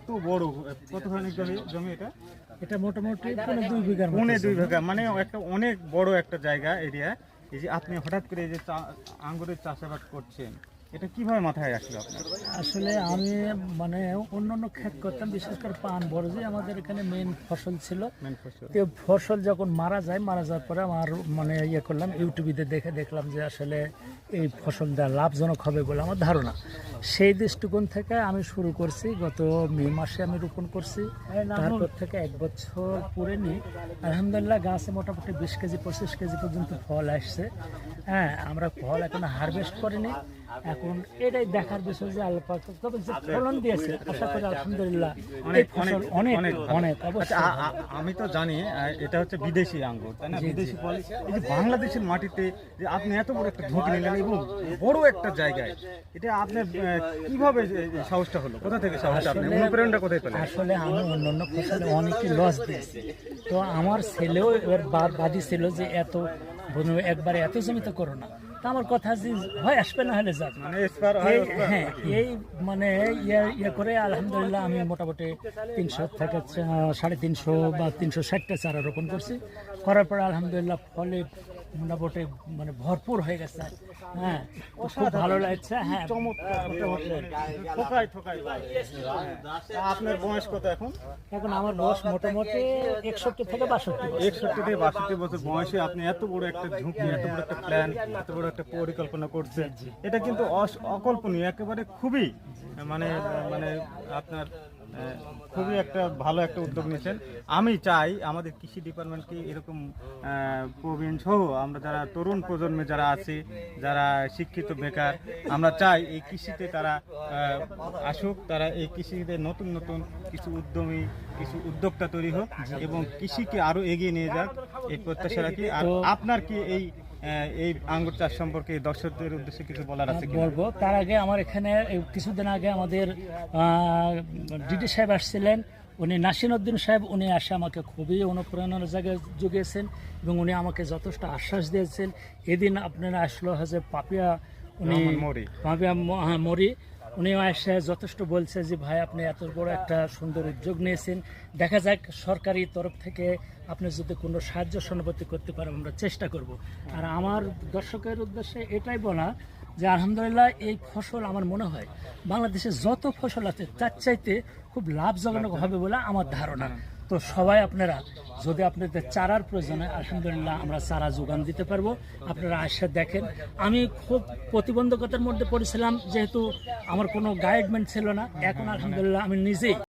এত বড়, কতখানি জমি এটা? এটা মোটামুটি 2.5 বিঘার মতো। 2.5 বিঘা, মানে একটা অনেক বড় একটা জায়গা এরিয়া। এই যে আপনি হঠাৎ করে এই যে আঙ্গুরের চাষাবাদ করছেন, এটা কিভাবে মাথায় আসলো আপনার? আসলে আমি মানে অন্যান্য ক্ষেত করতাম, বিশেষ করে পান বরজি আমাদের এখানে মেইন ফসল ছিল। মেন ফসল। তো ফসল যখন মারা যাওয়ার পরে আমার মানে করলাম, ইউটিউবে দেখলাম যে আসলে এই ফসলটা লাভজনক হবে বলে আমার ধারণা। সেই দৃষ্টিকোণ থেকে আমি শুরু করছি। গত মে মাসে আমি রোপণ করছি। তারপর থেকে 1 বছর পুরে নি, আলহামদুলিল্লাহ গাছে মোটামুটি 20 কেজি 25 কেজি পর্যন্ত ফল আসছে। হ্যাঁ, আমরা ফল এখনো হারভেস্ট করিনি। এখন এটাই দেখার বিষয় যে আল্লাহ পাক তবে যে ফলন দিয়েছে, আশা করি আলহামদুলিল্লাহ অনেক অনেক আচ্ছা, আমি তো জানি এটা হচ্ছে বিদেশি আঙ্গুর, তাই না? বিদেশি ফল। এই যে বাংলাদেশের মাটিতে যে আপনি এত বড় একটা ঝুঁকি নিলেন এবং বড় একটা জায়গায়, এটা আপনার কিভাবে সাহসটা হলো? কোথা থেকে সাহসটা, আপনি অনুপ্রেরণাটা কোথায় পেলেন? আসলে আমি অন্যান্য ফসলে অনেকই লস দিয়েছি। তো আমার ছেলেও এবার বাদী ছিল যে একবারে এত জমিতে করো না। তা আমার কথা যে হয় আসবে, না হলে যাবে। মানে হ্যাঁ, এই মানে ইয়ে করে আলহামদুলিল্লাহ আমি মোটামুটি 300 থেকে 350 বা 360টা চারা রোপণ করছি। করার পরে আলহামদুলিল্লাহ ফলে মোটামুটি মানে ভরপুর হয়ে গেছে। হ্যাঁ, তো খুব ভালো লাগছে। হ্যাঁ, আপনার বয়স কত এখন? এখন আমার বয়স মোটামুটি 61 থেকে 62 বছর। 61 থেকে 62 বছর বয়সে আপনি এত বড় একটা ঝুঁকি, এত বড় একটা প্ল্যান, এত বড় একটা পরিকল্পনা করছেন, এটা কিন্তু অকল্পনীয়, একেবারে খুবই মানে মানে আপনার খুবই একটা ভালো একটা উদ্যোগ নিয়েছেন। আমি চাই আমাদের কৃষি ডিপার্টমেন্টকে এরকম প্রবীণ সহ আমরা যারা তরুণ প্রজন্মে যারা আছে, যারা শিক্ষিত বেকার, আমরা চাই এই কৃষিতে তারা আসুক, তারা এই কৃষিতে নতুন নতুন কিছু উদ্যমী, কিছু উদ্যোক্তা তৈরি হোক এবং কৃষিকে আরো এগিয়ে নিয়ে যাক, এই প্রত্যাশা রাখি। আর আপনার কি এই আঙ্গুর চাষ সম্পর্কে দর্শকদের উদ্দেশ্যে কিছু বলার আছে? বলবো, তার আগে আমার এখানে কিছুদিন আগে আমাদের ডিডি সাহেব আসছিলেন, উনি নাসিরউদ্দিন সাহেব, উনি আসে আমাকে খুবই অনুপ্রেরণার জায়গায় জুগিয়েছেন এবং উনি আমাকে যথেষ্ট আশ্বাস দিয়েছেন। এদিন আপনারা আসলো হচ্ছে পাপিয়া মরি, উনিও এসে যথেষ্ট বলছে যে ভাই আপনি এত বড় একটা সুন্দর উদ্যোগ নিয়েছেন, দেখা যাক সরকারি তরফ থেকে আপনি যদি কোনো সাহায্য সহানুভূতি করতে পারেন আমরা চেষ্টা করব। আর আমার দর্শকের উদ্দেশ্যে এটাই বলা যে আলহামদুলিল্লাহ এই ফসল আমার মনে হয় বাংলাদেশে যত ফসল আছে তার চাইতে খুব লাভজনক হবে বলে আমার ধারণা। তো সবাই আপনারা যদি আপনাদের চারার প্রয়োজন হয়, আলহামদুলিল্লাহ আমরা চারা যোগান দিতে পারবো। আপনারা আসে দেখেন। আমি খুব প্রতিবন্ধকতার মধ্যে পড়েছিলাম, যেহেতু আমার কোনো গাইডমেন্ট ছিল না। এখন আলহামদুলিল্লাহ আমি নিজেই